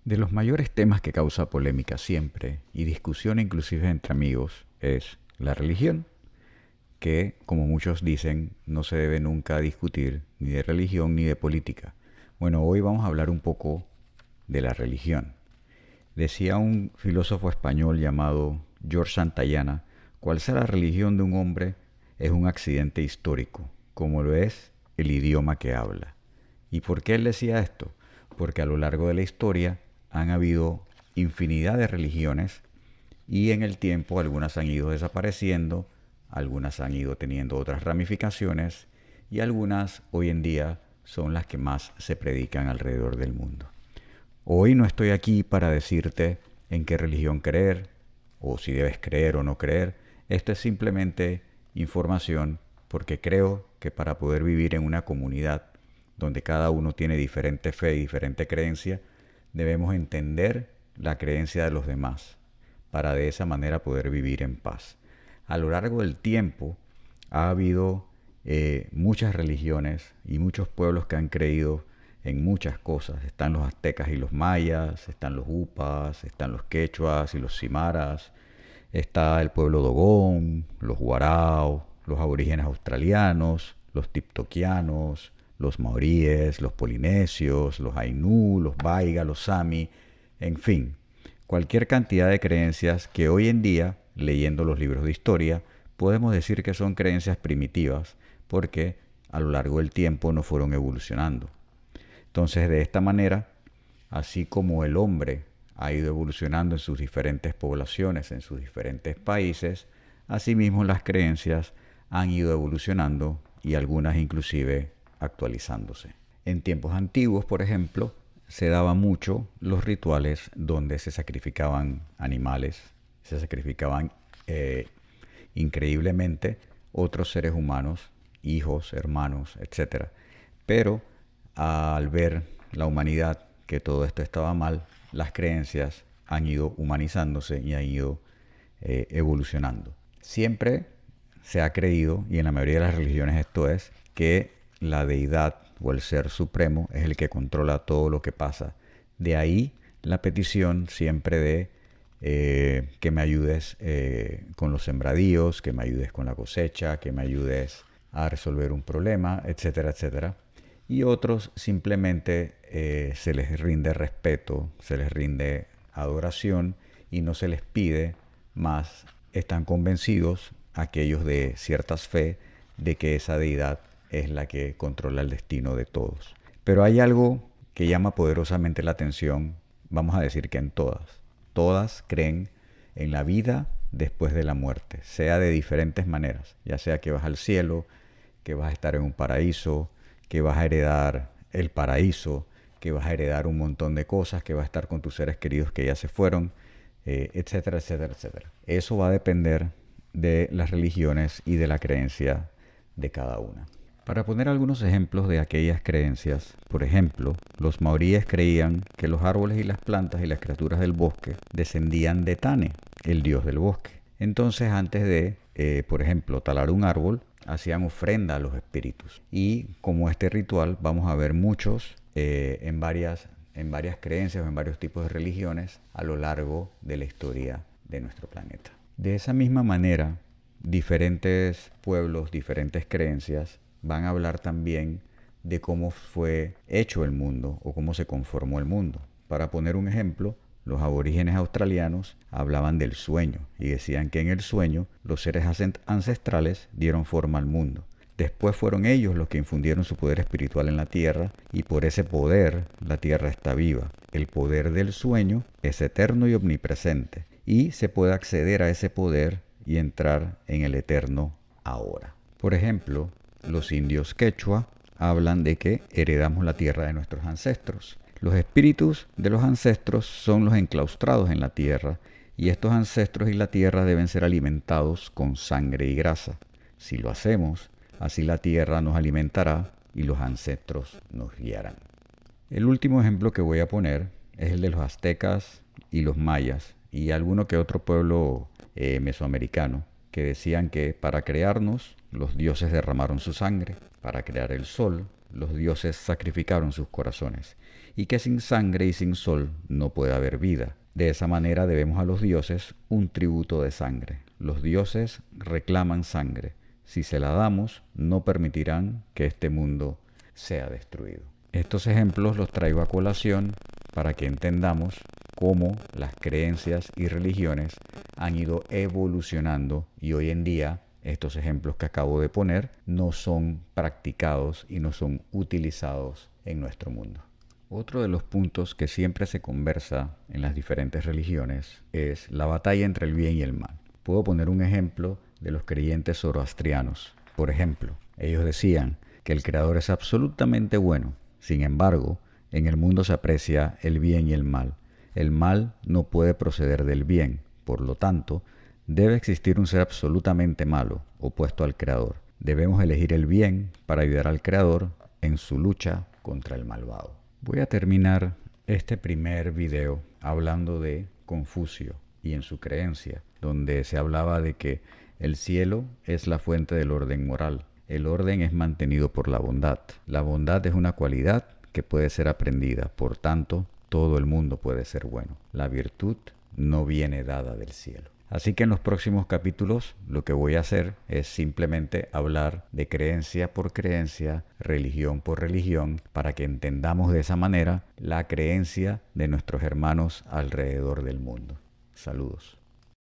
De los mayores temas que causa polémica siempre y discusión inclusive entre amigos es la religión, que como muchos dicen no se debe nunca discutir ni de religión ni de política. Bueno, hoy vamos a hablar un poco de la religión. Decía un filósofo español llamado George Santayana, cual sea la religión de un hombre es un accidente histórico, como lo es el idioma que habla. ¿Y por qué él decía esto? Porque a lo largo de la historia han habido infinidad de religiones y en el tiempo algunas han ido desapareciendo, algunas han ido teniendo otras ramificaciones y algunas hoy en día son las que más se predican alrededor del mundo. Hoy no estoy aquí para decirte en qué religión creer o si debes creer o no creer. Esto es simplemente información porque creo que para poder vivir en una comunidad donde cada uno tiene diferente fe y diferente creencia, debemos entender la creencia de los demás para de esa manera poder vivir en paz. A lo largo del tiempo ha habido muchas religiones y muchos pueblos que han creído en muchas cosas. Están los aztecas y los mayas, están los upas, están los quechuas y los cimaras, está el pueblo dogón, los guarao, los aborígenes australianos, los tiptoquianos, los maoríes, los polinesios, los ainú, los baiga, los sami, en fin, cualquier cantidad de creencias que hoy en día, leyendo los libros de historia, podemos decir que son creencias primitivas porque a lo largo del tiempo no fueron evolucionando. Entonces, de esta manera, así como el hombre ha ido evolucionando en sus diferentes poblaciones, en sus diferentes países, asimismo las creencias han ido evolucionando y algunas inclusive actualizándose. En tiempos antiguos, por ejemplo, se daban mucho los rituales donde se sacrificaban animales, se sacrificaban increíblemente otros seres humanos, hijos, hermanos, etcétera. Pero al ver la humanidad que todo esto estaba mal, las creencias han ido humanizándose y han ido evolucionando. Siempre se ha creído, y en la mayoría de las religiones esto es, que la deidad o el ser supremo es el que controla todo lo que pasa. De ahí la petición siempre de que me ayudes con los sembradíos, que me ayudes con la cosecha, que me ayudes a resolver un problema, etcétera, etcétera. Y otros simplemente se les rinde respeto, se les rinde adoración y no se les pide más. Están convencidos aquellos de ciertas fe de que esa deidad es la que controla el destino de todos. Pero hay algo que llama poderosamente la atención, vamos a decir que en todas. Todas creen en la vida después de la muerte, sea de diferentes maneras, ya sea que vas al cielo, que vas a estar en un paraíso, que vas a heredar el paraíso, que vas a heredar un montón de cosas, que vas a estar con tus seres queridos que ya se fueron, etcétera, etcétera, etcétera. Eso va a depender de las religiones y de la creencia de cada una. Para poner algunos ejemplos de aquellas creencias, por ejemplo, los maoríes creían que los árboles y las plantas y las criaturas del bosque descendían de Tane, el dios del bosque. Entonces, antes de, por ejemplo, talar un árbol, hacían ofrenda a los espíritus. Y como este ritual, vamos a ver muchos en varias creencias o en varios tipos de religiones a lo largo de la historia de nuestro planeta. De esa misma manera, diferentes pueblos, diferentes creencias van a hablar también de cómo fue hecho el mundo o cómo se conformó el mundo. Para poner un ejemplo, los aborígenes australianos hablaban del sueño y decían que en el sueño los seres ancestrales dieron forma al mundo. Después fueron ellos los que infundieron su poder espiritual en la tierra y por ese poder la tierra está viva. El poder del sueño es eterno y omnipresente y se puede acceder a ese poder y entrar en el eterno ahora. Por ejemplo, los indios quechua hablan de que heredamos la tierra de nuestros ancestros. Los espíritus de los ancestros son los enclaustrados en la tierra y estos ancestros y la tierra deben ser alimentados con sangre y grasa. Si lo hacemos, así la tierra nos alimentará y los ancestros nos guiarán. El último ejemplo que voy a poner es el de los aztecas y los mayas y alguno que otro pueblo mesoamericano que decían que para crearnos los dioses derramaron su sangre, para crear el sol los dioses sacrificaron sus corazones y que sin sangre y sin sol no puede haber vida. De esa manera debemos a los dioses un tributo de sangre. Los dioses reclaman sangre. Si se la damos, no permitirán que este mundo sea destruido. Estos ejemplos los traigo a colación para que entendamos cómo las creencias y religiones han ido evolucionando y hoy en día estos ejemplos que acabo de poner no son practicados y no son utilizados en nuestro mundo. Otro de los puntos que siempre se conversa en las diferentes religiones es la batalla entre el bien y el mal. Puedo poner un ejemplo de los creyentes zoroastrianos. Por ejemplo, ellos decían que el Creador es absolutamente bueno. Sin embargo, en el mundo se aprecia el bien y el mal. El mal no puede proceder del bien. Por lo tanto, debe existir un ser absolutamente malo, opuesto al Creador. Debemos elegir el bien para ayudar al Creador en su lucha contra el malvado. Voy a terminar este primer video hablando de Confucio y en su creencia, donde se hablaba de que el cielo es la fuente del orden moral. El orden es mantenido por la bondad. La bondad es una cualidad que puede ser aprendida, por tanto, todo el mundo puede ser bueno. La virtud no viene dada del cielo. Así que en los próximos capítulos lo que voy a hacer es simplemente hablar de creencia por creencia, religión por religión, para que entendamos de esa manera la creencia de nuestros hermanos alrededor del mundo. Saludos.